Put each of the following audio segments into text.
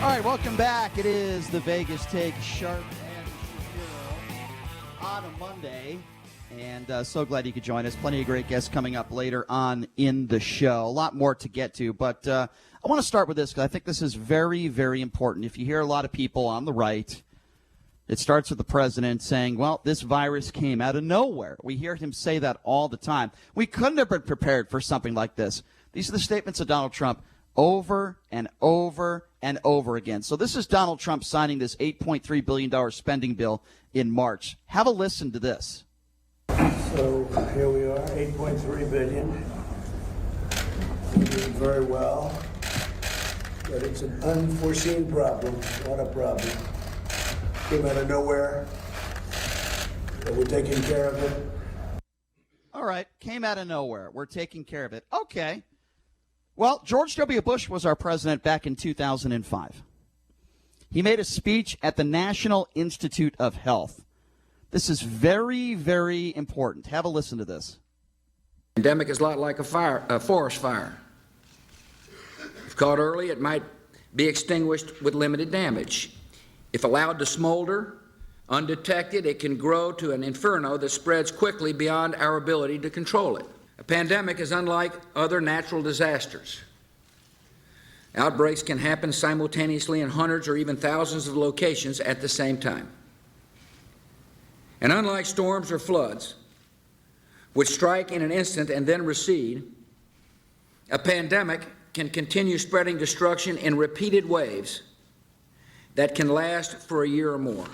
All right, welcome back. It is the Vegas Take, Sharp and Shapiro on a Monday. And so glad you could join us. Plenty of great guests coming up later on in the show. A lot more to get to. But I want to start with this because I think this is very, very important. If you hear a lot of people on the right, it starts with the president saying, well, this virus came out of nowhere. We hear him say that all the time. We couldn't have been prepared for something like this. These are the statements of Donald Trump over and over and over again. So this is Donald Trump signing this $8.3 billion spending bill in March. Have a listen to this. So here we are, $8.3 billion. We're doing very well, but it's an unforeseen problem, not a problem. Came out of nowhere, but we're taking care of it. All right, came out of nowhere. We're taking care of it. Okay. Well, George W. Bush was our president back in 2005. He made a speech at the National Institute of Health. This is very, very important. Have a listen to this. The pandemic is a lot like a forest fire. If caught early, it might be extinguished with limited damage. If allowed to smolder, undetected, it can grow to an inferno that spreads quickly beyond our ability to control it. A pandemic is unlike other natural disasters. Outbreaks can happen simultaneously in hundreds or even thousands of locations at the same time. And unlike storms or floods, which strike in an instant and then recede, a pandemic can continue spreading destruction in repeated waves that can last for a year or more.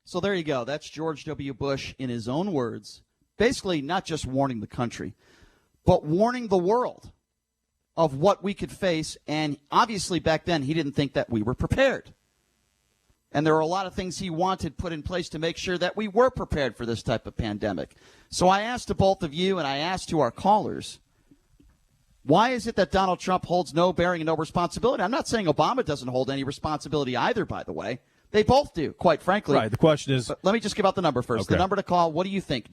So there you go. That's George W. Bush in his own words, basically not just warning the country, but warning the world of what we could face. And obviously back then he didn't think that we were prepared. And there were a lot of things he wanted put in place to make sure that we were prepared for this type of pandemic. So I asked to both of you and I asked to our callers, why is it that Donald Trump holds no bearing and no responsibility? I'm not saying Obama doesn't hold any responsibility either, by the way. They both do, quite frankly. Right. The question is, but let me just give out the number first. Okay. The number to call. What do you think?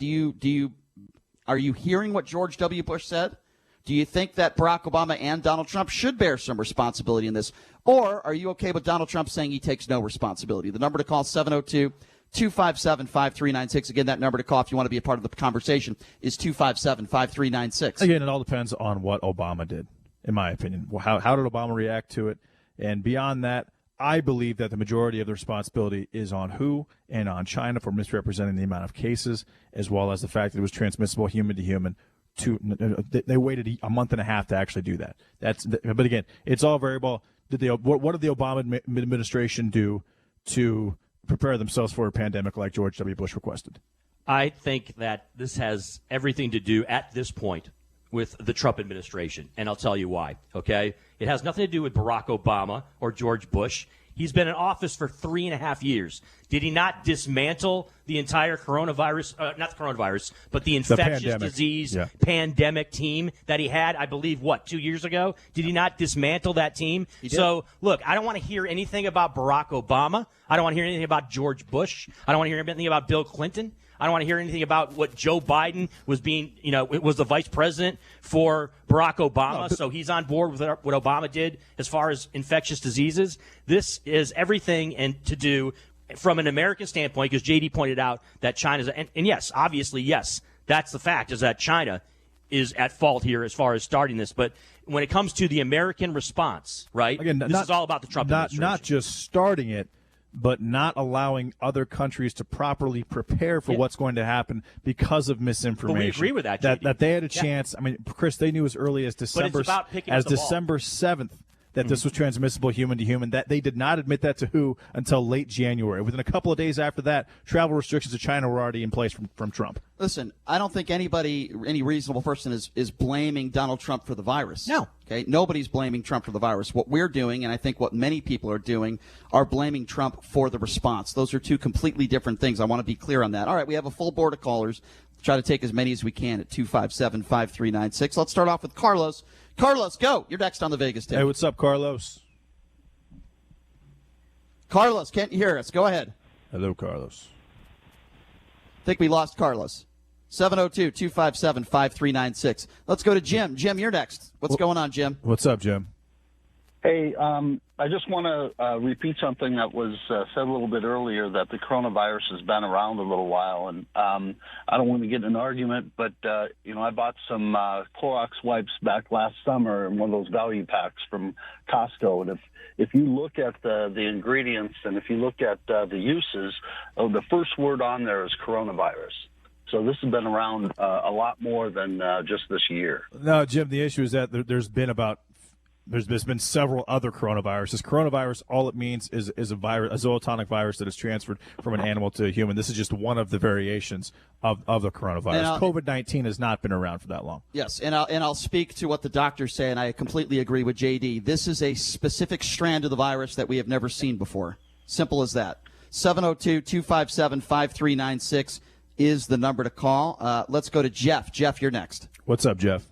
Are you hearing what George W. Bush said? Do you think that Barack Obama and Donald Trump should bear some responsibility in this? Or are you okay with Donald Trump saying he takes no responsibility? The number to call, 702-257-5396. Again, that number to call if you want to be a part of the conversation is 257-5396. Again, it all depends on what Obama did, in my opinion. How did Obama react to it? And beyond that, I believe that the majority of the responsibility is on WHO and on China for misrepresenting the amount of cases, as well as the fact that it was transmissible human to human. They waited a month and a half to actually do that. But again, it's all variable. What did the Obama administration do to prepare themselves for a pandemic like George W. Bush requested? I think that this has everything to do at this point with the Trump administration, and I'll tell you why, okay? It has nothing to do with Barack Obama or George Bush. He's been in office for 3.5 years. Did he not dismantle the entire coronavirus, not the coronavirus, but the infectious disease pandemic team that he had, I believe, 2 years ago? Did he not dismantle that team? So, look, I don't want to hear anything about Barack Obama. I don't want to hear anything about George Bush. I don't want to hear anything about Bill Clinton. I don't want to hear anything about what Joe Biden was was the vice president for Barack Obama. So he's on board with what Obama did as far as infectious diseases. This is everything and to do from an American standpoint, because JD pointed out that China's, and yes, obviously, yes, that's the fact, is that China is at fault here as far as starting this. But when it comes to the American response, right, again, this is all about the Trump administration. Not just starting it, but not allowing other countries to properly prepare for what's going to happen because of misinformation. But we agree with that, JD. That they had a chance. I mean, Chris, they knew as early as December 7th that this was transmissible human to human. That they did not admit that to WHO until late January. Within a couple of days after that, travel restrictions to China were already in place from Trump. Listen, I don't think any reasonable person is blaming Donald Trump for the virus. No. Okay, nobody's blaming Trump for the virus. What we're doing, and I think what many people are doing, are blaming Trump for the response. Those are two completely different things. I want to be clear on that. All right, we have a full board of callers. Try to take as many as we can at 257-5396. Let's start off with Carlos. Carlos, go. You're next on the Vegas Take. Hey, what's up, Carlos? Carlos, can't you hear us? Go ahead. Hello, Carlos. I think we lost Carlos. 702-257-5396. Let's go to Jim. Jim, you're next. What's going on, Jim? What's up, Jim? Hey, I just want to repeat something that was said a little bit earlier, that the coronavirus has been around a little while, and I don't want to get in an argument, but I bought some Clorox wipes back last summer in one of those value packs from Costco, and if you look at the ingredients and if you look at the uses, the first word on there is coronavirus. So this has been around a lot more than just this year. No, Jim, the issue is that there's been several other coronaviruses. Coronavirus, all it means is a virus, a zootonic virus that is transferred from an animal to a human. This is just one of the variations of the coronavirus. COVID-19 has not been around for that long. Yes, and I'll speak to what the doctors say, and I completely agree with JD. This is a specific strand of the virus that we have never seen before. Simple as that. 702-257-5396 is the number to call. Let's go to Jeff. Jeff, you're next. What's up, Jeff?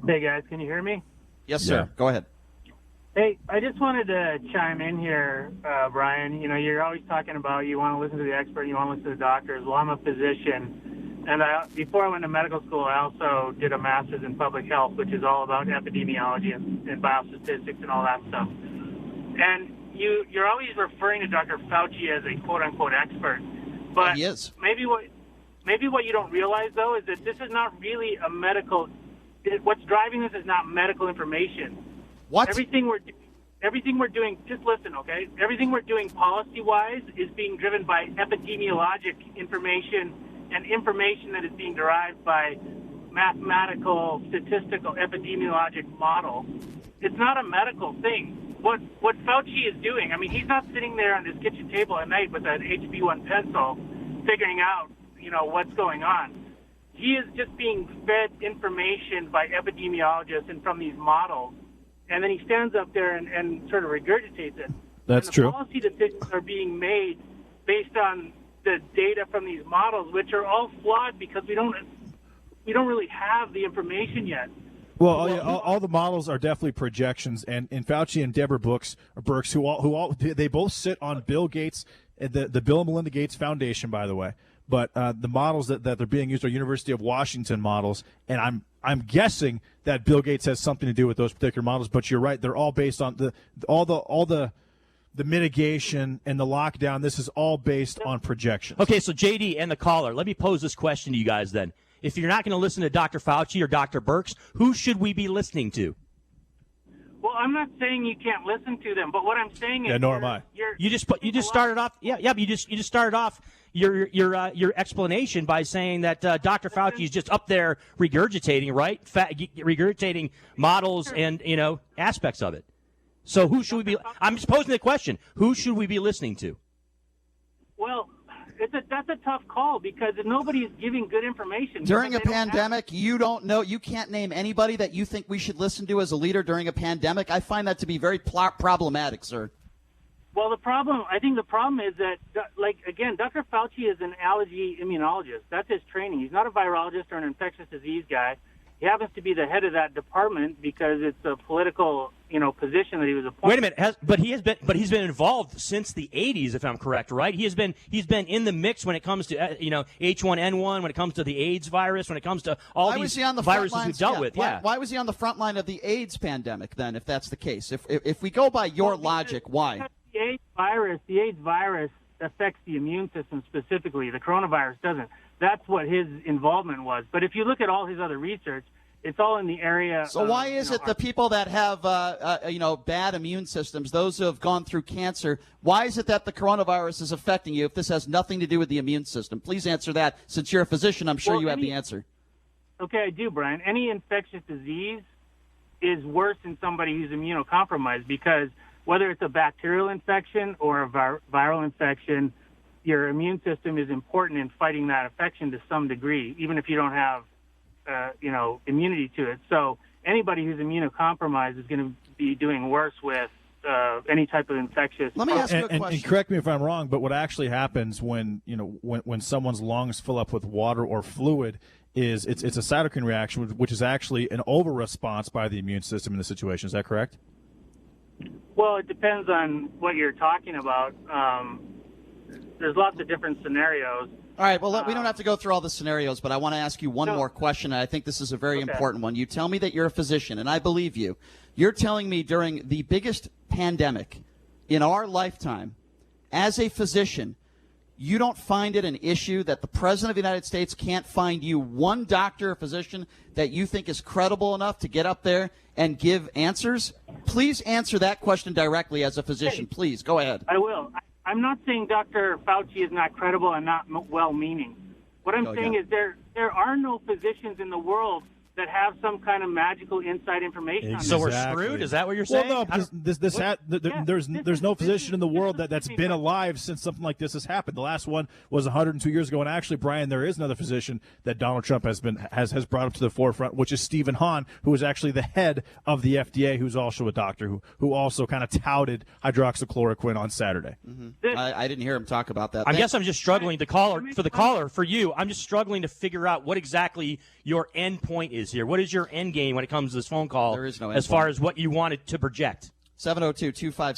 Hey, guys, can you hear me? Yes, sir. Yeah. Go ahead. Hey, I just wanted to chime in here, Brian. You're always talking about you want to listen to the expert, you want to listen to the doctors. Well, I'm a physician, and before I went to medical school, I also did a master's in public health, which is all about epidemiology and biostatistics and all that stuff. And you're always referring to Dr. Fauci as a quote-unquote expert, but he is. Maybe what you don't realize, though, is that this is not really a medical. What's driving this is not medical information. What? Everything we're doing, just listen, okay? Everything we're doing policy-wise is being driven by epidemiologic information and information that is being derived by mathematical, statistical, epidemiologic models. It's not a medical thing. What Fauci is doing, I mean, he's not sitting there on his kitchen table at night with an HB1 pencil figuring out, what's going on. He is just being fed information by epidemiologists and from these models, and then he stands up there and sort of regurgitates it. That's and the true. Policy decisions are being made based on the data from these models, which are all flawed because we don't really have the information yet. Well, all the models are definitely projections, and Fauci and Deborah Birx, they both sit on Bill Gates, the Bill and Melinda Gates Foundation, by the way. But the models that they're being used are University of Washington models, and I'm guessing that Bill Gates has something to do with those particular models. But you're right; they're all based on all the mitigation and the lockdown. This is all based on projections. Okay, so JD and the caller, let me pose this question to you guys then. If you're not going to listen to Dr. Fauci or Dr. Birx, who should we be listening to? Well, I'm not saying you can't listen to them, but what I'm saying is, nor am I. You just started off. But you just started off your explanation by saying that Dr. Fauci is just up there regurgitating, right? Regurgitating models and aspects of it. So who should we be? I'm just posing the question: who should we be listening to? Well, that's a tough call because nobody is giving good information. During a pandemic, you don't know. You can't name anybody that you think we should listen to as a leader during a pandemic. I find that to be very problematic, sir. Well, I think the problem is that, again, Dr. Fauci is an allergy immunologist. That's his training. He's not a virologist or an infectious disease guy. He happens to be the head of that department because it's a political, position that he was appointed. Wait a minute, he's been involved since the 80s, if I'm correct, right? He's been in the mix when it comes to H1N1, when it comes to the AIDS virus, when it comes to all these viruses we've dealt with. Yeah. Why was he on the front line of the AIDS pandemic then, if that's the case? If we go by your logic, why? The AIDS virus affects the immune system specifically. The coronavirus doesn't. That's what his involvement was. But if you look at all his other research, it's all in the area. So why is it the people that have bad immune systems, those who have gone through cancer, why is it that the coronavirus is affecting you if this has nothing to do with the immune system? Please answer that. Since you're a physician, I'm sure you have the answer. Okay, I do, Brian. Any infectious disease is worse in somebody who's immunocompromised because whether it's a bacterial infection or a viral infection, your immune system is important in fighting that infection to some degree, even if you don't have, immunity to it. So anybody who's immunocompromised is going to be doing worse with any type of infectious. Let me ask you a question. And correct me if I'm wrong, but what actually happens when someone's lungs fill up with water or fluid is it's a cytokine reaction, which is actually an over-response by the immune system in the situation. Is that correct? Well, it depends on what you're talking about. There's lots of different scenarios. All right, well, we don't have to go through all the scenarios, but I want to ask you one more question, and I think this is a very important one. You tell me that you're a physician, and I believe you. You're telling me during the biggest pandemic in our lifetime, as a physician, you don't find it an issue that the President of the United States can't find you one doctor or physician that you think is credible enough to get up there and give answers? Please answer that question directly as a physician. Please, go ahead. I will. I'm not saying Dr. Fauci is not credible and not well-meaning. What I'm saying is there are no physicians in the world that have some kind of magical inside information on So this. we're screwed? Is that what you're saying? Well, no, there's no physician in the world that's been alive since something like this has happened. The last one was 102 years ago, and actually, Brian, there is another physician that Donald Trump has brought up to the forefront, which is Stephen Hahn, who is actually the head of the FDA, who's also a doctor who also kind of touted hydroxychloroquine on Saturday. Mm-hmm. I didn't hear him talk about that. I guess I'm just struggling for you. I'm just struggling to figure out what exactly your end point is here. What is your end game when it comes to this phone call? There is no end as far point. as what you wanted to project.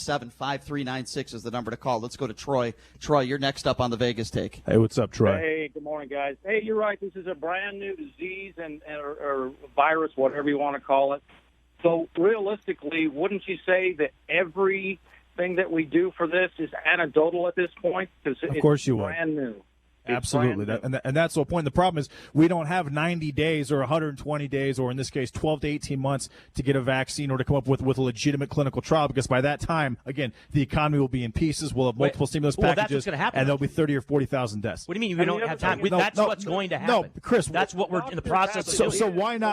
702-257-5396 is the number to call. Let's go to Troy. Troy, you're next up on the Vegas Take. Hey, what's up, Troy? Hey, good morning, guys. Hey, you're right. This is a brand new disease or virus, whatever you want to call it. So realistically, wouldn't you say that everything that we do for this is anecdotal at this point? Because Of course you would. Brand new. Absolutely. And that's the point. The problem is we don't have 90 days or 120 days or, in this case, 12 to 18 months to get a vaccine or to come up with a legitimate clinical trial, because by that time, again, the economy will be in pieces. We'll have multiple stimulus That's packages, what's gonna happen. and there'll be 30 or 40,000 deaths. What do you mean we don't have time? That's what's going to happen. No, Chris. That's what we're in the process of doing.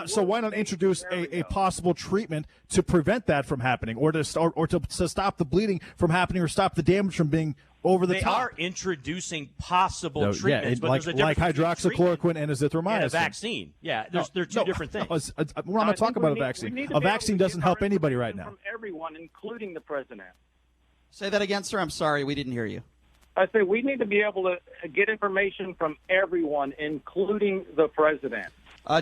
So why not introduce a possible treatment to prevent that from happening, or to stop the bleeding from happening, or stop the damage from being over the They top? are introducing possible treatments, but like there's a difference between hydroxychloroquine treatment and azithromycin. and a vaccine. Yeah, they're two different things. We're not talking about a vaccine. A vaccine doesn't help anybody right now. From everyone, including the president. Say that again, sir. I'm sorry. We didn't hear you. I say we need to be able to get information from everyone, including the president.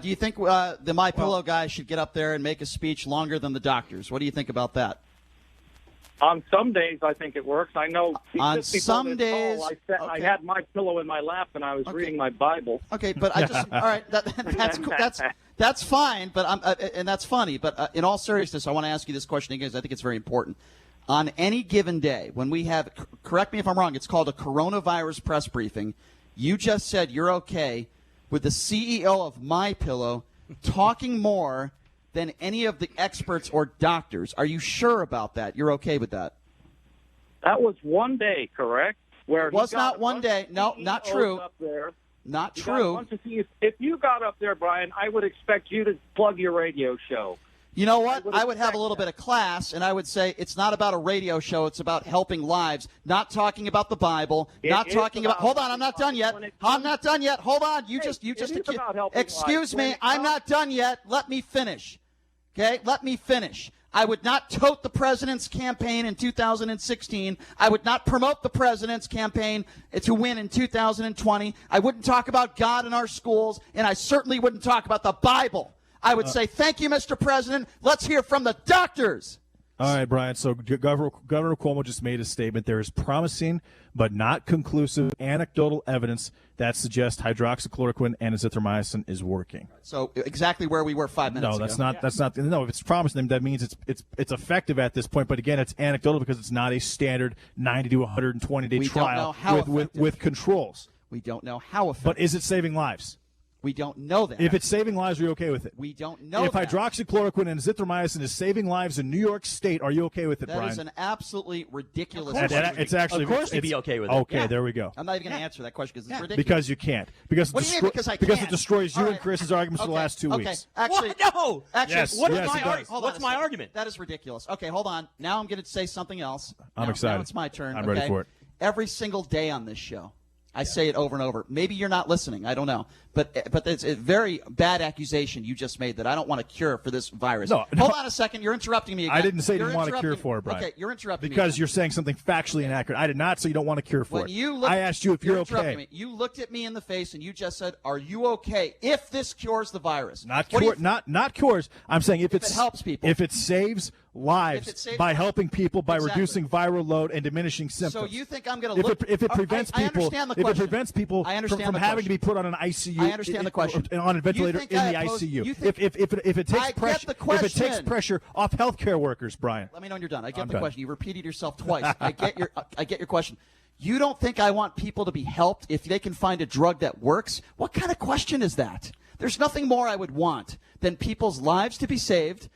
Do you think the MyPillow guy should get up there and make a speech longer than the doctors? What do you think about that? On some days, I think it works. I know. On just before some this days, call, I okay. had my pillow in my lap and I was reading my Bible. Okay, but I just all right. That's cool. That's fine. But and that's funny. But in all seriousness, I want to ask you this question again, because I think it's very important. On any given day, when we have, correct me if I'm wrong, it's called a coronavirus press briefing. You just said you're okay with the CEO of MyPillow talking more than any of the experts or doctors. Are you sure about that? You're okay with that? That was one day, correct? Where It was he got not a one bunch day. of No, CEOs not true. Up there. Not You got a true. bunch of CEOs. If you got up there, Brian, I would expect you to plug your radio show. You know what? I would have a expect little that. bit of class, and I would say it's not about a radio show. It's about helping lives, not talking about the Bible, not is talking about. about Hold on, I'm not done yet. when it I'm comes- not done yet. Hold on. You Hey, just it is about helping excuse lives. When me. it I'm comes- not done yet. Let me finish. Okay? Let me finish. I would not tote the president's campaign in 2016. I would not promote the president's campaign to win in 2020. I wouldn't talk about God in our schools, and I certainly wouldn't talk about the Bible. I would say, thank you, Mr. President. Let's hear from the doctors. All right, Brian. So Governor Cuomo just made a statement. There is promising but not conclusive anecdotal evidence that suggests hydroxychloroquine and azithromycin is working. So exactly where we were 5 minutes No, ago. that's not. No, if it's promising, that means it's effective at this point. But again, it's anecdotal because it's not a standard 90 to 120 day We don't know trial how effective. with controls. We don't know how effective. But is it saving lives? We don't know that. If it's saving lives, are you okay with it? We don't know If that. hydroxychloroquine and azithromycin is saving lives in New York State, are you okay with it, That Brian? is an absolutely ridiculous And question. it's actually, Of course we'd be it's- okay with it. Okay, Yeah. there we go. I'm not even going to answer that question because it's ridiculous. Because you can't. Because What do you mean, because I because can't? it destroys you All and right. Chris's arguments for the Okay, last 2 okay. weeks. Actually, What? No. Actually, Yes, What is yes, my it does. argument? Hold on What's a my second. argument? That is ridiculous. Okay, hold on. Now I'm going to say something else. I'm Now excited. it's my turn. I'm ready okay? for it. Every single day on this show, I say it over and over. Maybe you're not listening. I don't know. But it's a very bad accusation you just made that I don't want a cure for this virus. No. Hold on a second. You're interrupting me again. I didn't say you You're didn't want a cure interrupting- for it, Brian. Okay, you're interrupting me. Because you're saying something factually inaccurate. I did not say you don't want a cure for When it. you looked, I asked you if you're interrupting okay. me. You looked at me in the face and you just said, "Are you okay if this cures the virus?" Not What do you cure, not cures. I'm saying if it helps people. if it saves lives by helping people by Exactly. reducing viral load and diminishing symptoms. So you think I'm going to look? If it prevents I people, understand the if it question. prevents people I understand from the having to question. be put on an ICU, I understand the question. on a ventilator think in I the oppose- ICU. you think- If it I takes get pressure, the if it takes question. pressure off healthcare workers, Brian. Let me know when you're done. I get I'm the done. question. You repeated yourself twice. I get your question. You don't think I want people to be helped if they can find a drug that works? What kind of question is that? There's nothing more I would want than people's lives to be saved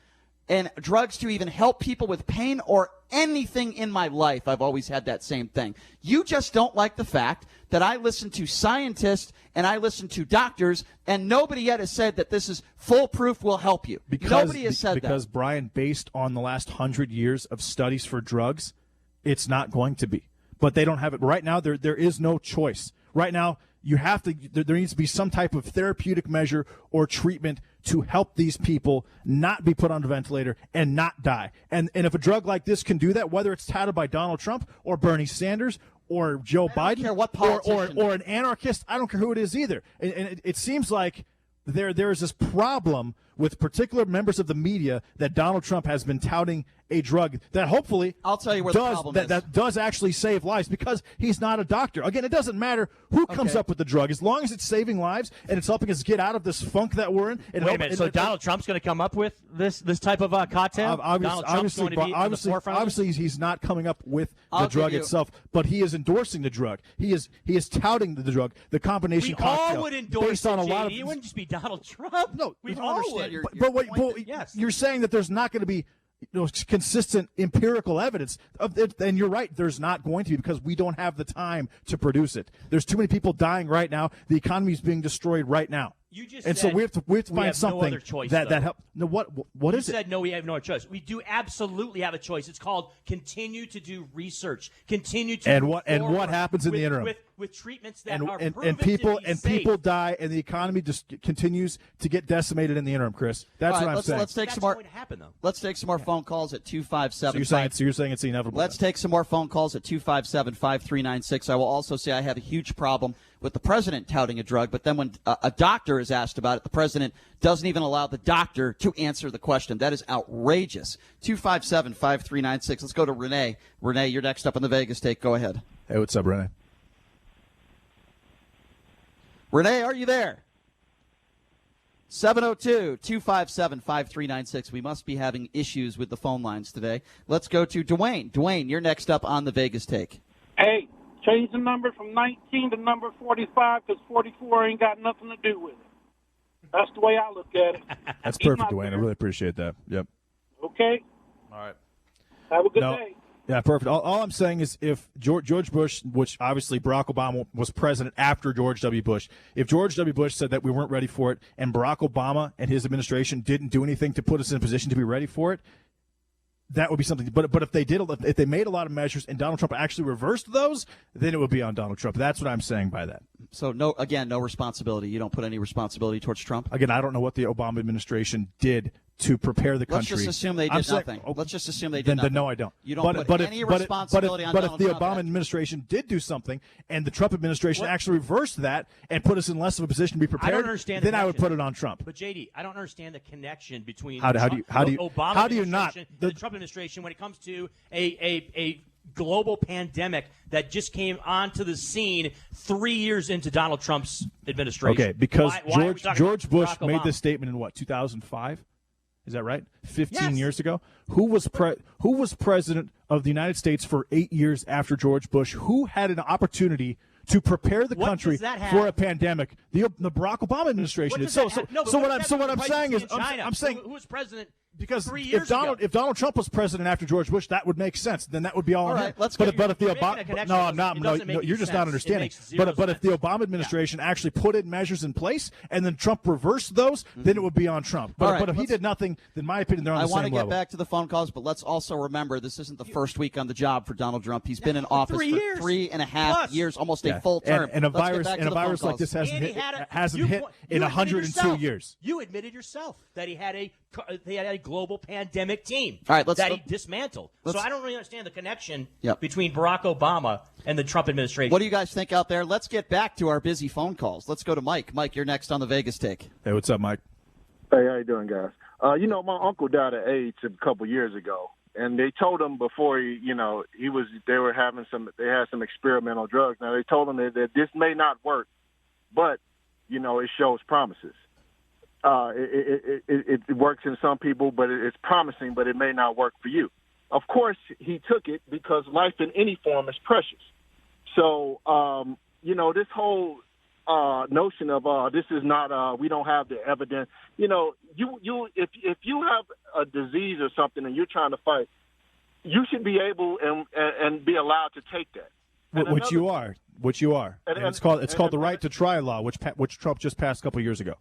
and drugs to even help people with pain or anything in my life. I've always had that same thing. You just don't like the fact that I listen to scientists and I listen to doctors, and nobody yet has said that this is foolproof, will help you. Nobody has said because that. Brian, based on the last 100 years of studies for drugs, it's not going to be. But they don't have it right now. There is no choice right now. You have to. There needs to be some type of therapeutic measure or treatment to help these people not be put on a ventilator and not die. And if a drug like this can do that, whether it's touted by Donald Trump or Bernie Sanders or Joe Biden care what or politician. an anarchist, I don't care who it is either. And it seems like there is this problem with particular members of the media that Donald Trump has been touting a drug that hopefully I'll tell you where the problem is. that does actually save lives, because he's not a doctor. Again, it doesn't matter who comes up with the drug, as long as it's saving lives and it's helping us get out of this funk that we're in. Wait a minute. So Donald Trump's going to come up with this type of cocktail? Donald Trump's going to be on the forefront of this? Obviously, he's not coming up with the I'll drug give you- itself, but he is endorsing the drug. He is touting the drug, the combination We cocktail. all would endorse based on it, a lot of JD. It wouldn't just be Donald Trump. No, we don't all understand would. your- but wait, point but yes. you're saying that there's not going to be consistent empirical evidence of it, and you're right, there's not going to be, because we don't have the time to produce it. There's too many people dying right now. The economy is being destroyed right now. You just and said so we have to we find have something no other choice, that though. help. No, what You is it? said no, we have no other choice. We do absolutely have a choice. It's called continue to do research. Continue to And move what forward happens in the interim? with treatments that are and proven people to be safe. people die, and the economy just continues to get decimated in the interim, Chris. That's All right, what I'm saying. Let's take That's some more. going to happen, though. Let's take some more phone calls at 257. so you're saying it's inevitable. Let's take some more phone calls at 257-5396. I will also say I have a huge problem with the president touting a drug, but then when a doctor is asked about it, the president doesn't even allow the doctor to answer the question. That is outrageous. 257-5396. Let's go to Renee. Renee, you're next up on the Vegas Take. Go ahead. Hey, what's up, Renee? Renee, are you there? 702-257-5396. We must be having issues with the phone lines today. Let's go to Dwayne. Dwayne, you're next up on the Vegas Take. Hey, change the number from 19 to number 45 because 44 ain't got nothing to do with it. That's the way I look at it. That's He's perfect, not Dwayne. I there. really appreciate that. Yep. Okay? All right. Have a good No. day. Yeah, perfect. All I'm saying is, if George Bush, which obviously Barack Obama was president after George W. Bush, if George W. Bush said that we weren't ready for it, and Barack Obama and his administration didn't do anything to put us in a position to be ready for it, that would be something. But if they did, if they made a lot of measures and Donald Trump actually reversed those, then it would be on Donald Trump. That's what I'm saying by that. So, no responsibility. You don't put any responsibility towards Trump? Again, I don't know what the Obama administration did to prepare the country. Let's just assume they did I'm saying- nothing. Let's just assume they did Then nothing. no, I don't. You don't put any responsibility on but Donald if the Trump. Obama administration did do something, and the Trump administration actually reversed that and put us in less of a position to be prepared, I don't understand. then the I would connection. put it on Trump. But JD, I don't understand the connection between How do you- the Obama how do you not? administration and the Trump administration when it comes to a global pandemic that just came onto the scene 3 years into Donald Trump's administration. Okay, because Why are we talking George about Bush Barack made Obama? this statement in what, 2005? Is that right? 15 Yes. years ago. Who was president of the United States for 8 years after George Bush? Who had an opportunity to prepare the What country does that have- for a pandemic? The Barack Obama administration. What did. does that have- no, but So what does that I'm have saying is, presidency in China? I'm saying who was president because 3 years ago? if Donald Trump was president after George Bush, that would make sense. Then that would be all All on right, him. let's but get- if the you're making a Obama, connection no, that I'm not. doesn't No, make any you're just sense. not It understanding. makes zero But if the sense. Obama administration actually put in measures in place and then Trump reversed those, then it would be on Trump. But, All right, but if he let's- did nothing, then in my opinion, they're on I the want to same get level. back to the phone calls, but let's also remember this isn't the first week on the job for Donald Trump. He's been in office 3 for years. 3.5 Plus. years, almost Yeah. a full term. And a Let's get virus back to and a the phone virus like calls. this hasn't And he hit, had a- hasn't you hit po- in you 102 admitted yourself. years. You admitted yourself that he had a global pandemic team All right, let's- that he dismantled. So let's- I don't really understand the connection Yep. between Barack Obama and the Trump administration. What do you guys think out there? Let's get back to our busy phone calls. Let's go to Mike. Mike, you're next on the Vegas Take. Hey, what's up, Mike? Hey, how you doing, guys? My uncle died of AIDS a couple years ago, and they told him before they had some experimental drugs. Now they told him that this may not work, but it shows promises. It works in some people, but it's promising, but it may not work for you. Of course, he took it because life in any form is precious. So, this whole notion of this is not we don't have the evidence. If you have a disease or something and you're trying to fight, you should be able and be allowed to take that. Which you are. And it's called the right to try law, which Trump just passed a couple years ago.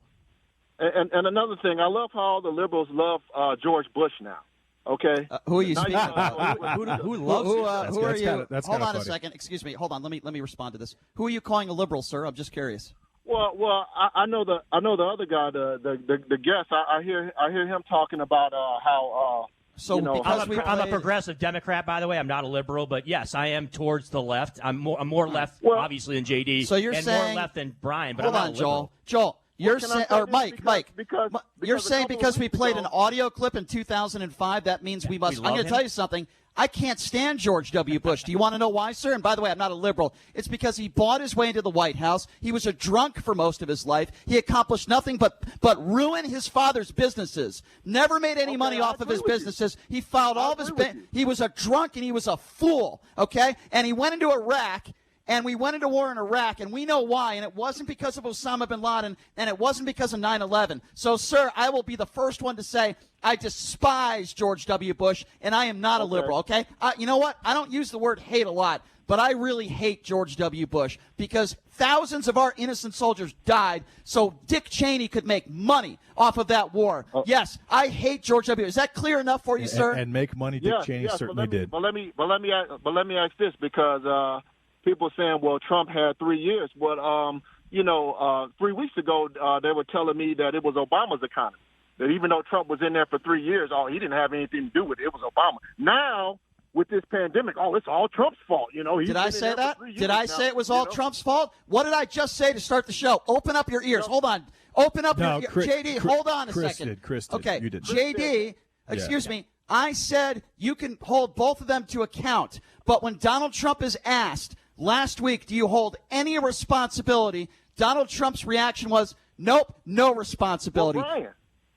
And another thing, I love how all the liberals love George Bush now. Okay. Who are you speaking Who loves it? Who are you? Hold on funny. a second. Excuse me. Hold on. Let me respond to this. Who are you calling a liberal, sir? I'm just curious. Well, I know the other guy, the guest. I hear him talking about how. I'm a progressive Democrat, by the way. I'm not a liberal, but yes, I am towards the left. I'm more left, obviously, than JD. So you're and saying more left than Brian. But hold I'm not on, a liberal. Joel. You're saying, or Mike, because you're saying because we played an audio clip in 2005, that means we must. I'm going to tell you something. I can't stand George W. Bush. Do you want to know why, sir? And by the way, I'm not a liberal. It's because he bought his way into the White House. He was a drunk for most of his life. He accomplished nothing but ruin his father's businesses. Never made any money off of his businesses. He filed all of his. He was a drunk and he was a fool. Okay, and he went into Iraq. And we went into war in Iraq, and we know why. And it wasn't because of Osama bin Laden, and it wasn't because of 9/11. So, sir, I will be the first one to say I despise George W. Bush, and I am not a liberal, okay? You know what? I don't use the word hate a lot, but I really hate George W. Bush because thousands of our innocent soldiers died so Dick Cheney could make money off of that war. Yes, I hate George W. Is that clear enough for you, sir? And make money, Dick Cheney certainly did. But let me ask this because people saying, well, Trump had 3 years. Well, 3 weeks ago, they were telling me that it was Obama's economy. That even though Trump was in there for 3 years, he didn't have anything to do with it. It was Obama. Now, with this pandemic, it's all Trump's fault. Did I say that? Did I say it was all Trump's fault? What did I just say to start the show? Open up your ears. Hold on. Open up your ears. JD, hold on a second. Chris did. Okay, You did. JD, excuse me. I said you can hold both of them to account. But when Donald Trump is asked last week, do you hold any responsibility? Donald Trump's reaction was, nope, no responsibility. Well,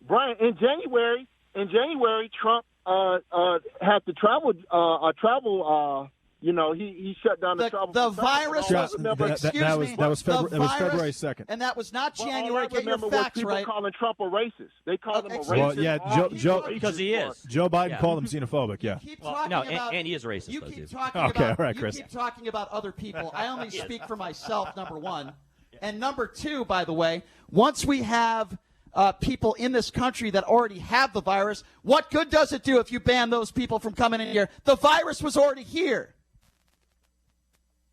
Brian, in January, Trump had to travel. He shut down the travel. The virus was. That was February 2nd, and that was not January. Get your facts right. People calling Trump a racist. They call him a racist. Well, yeah, Joe, because he is. Joe Biden called him xenophobic. Yeah. And he is racist. You keep talking Chris. You keep talking about other people. I only speak for myself. Number one, and number two. By the way, once we have people in this country that already have the virus, what good does it do if you ban those people from coming in here? The virus was already here.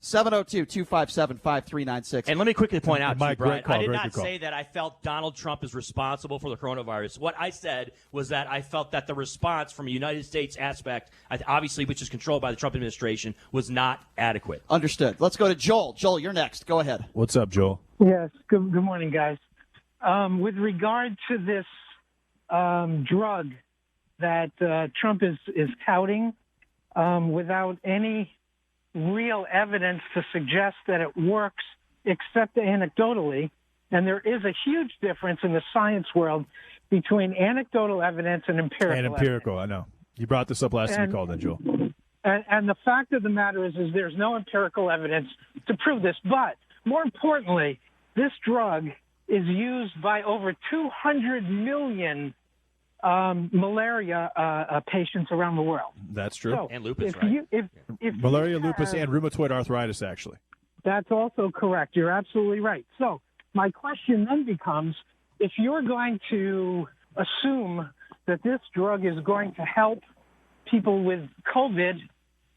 702-257-5396. And let me quickly point out, Mike, Brian, call, I did not say that I felt Donald Trump is responsible for the coronavirus. What I said was that I felt that the response from a United States aspect, obviously which is controlled by the Trump administration, was not adequate. Understood. Let's go to Joel. Joel, you're next. Go ahead. What's up, Joel? Yes. Good morning, guys. With regard to this drug that Trump is touting without any real evidence to suggest that it works except anecdotally, and there is a huge difference in the science world between anecdotal evidence and empirical evidence. I know. You brought this up last time you called in, Joel. And the fact of the matter is there's no empirical evidence to prove this. But more importantly, this drug is used by over 200 million malaria patients around the world. That's true. So and lupus, right? If malaria, lupus, and rheumatoid arthritis, actually. That's also correct. You're absolutely right. So my question then becomes, if you're going to assume that this drug is going to help people with COVID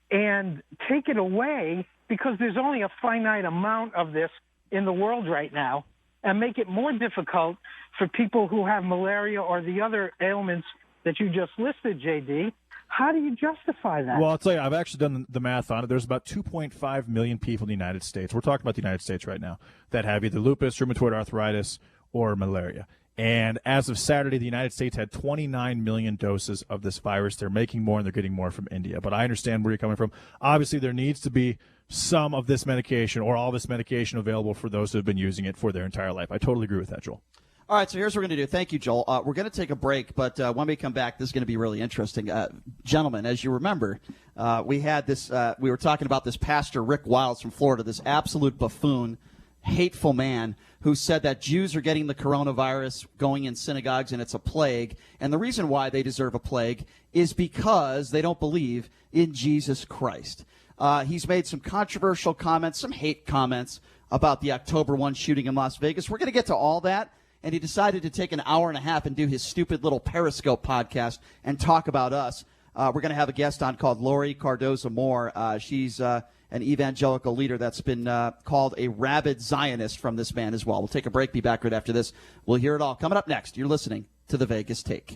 and take it away because there's only a finite amount of this in the world right now, and make it more difficult for people who have malaria or the other ailments that you just listed, JD, how do you justify that? Well, I'll tell you, I've actually done the math on it. There's about 2.5 million people in the United States. We're talking about the United States right now that have either lupus, rheumatoid arthritis, or malaria. And as of Saturday, the United States had 29 million doses of this virus. They're making more, and they're getting more from India. But I understand where you're coming from. Obviously, there needs to be some of this medication or all this medication available for those who have been using it for their entire life. I totally agree with that, Joel. All right, so here's what we're going to do. Thank you, Joel. We're going to take a break, but when we come back, this is going to be really interesting. Gentlemen, as you remember, we had this. We were talking about this pastor, Rick Wiles from Florida, this absolute buffoon, hateful man who said that Jews are getting the coronavirus, going in synagogues, and it's a plague. And the reason why they deserve a plague is because they don't believe in Jesus Christ. He's made some controversial comments, some hate comments about the October 1 shooting in Las Vegas. We're going to get to all that. And he decided to take an hour and a half and do his stupid little Periscope podcast and talk about us. We're going to have a guest on called Lori Cardoza-Moore. She's an evangelical leader that's been called a rabid Zionist from this man as well. We'll take a break, be back right after this. We'll hear it all. Coming up next, you're listening to The Vegas Take.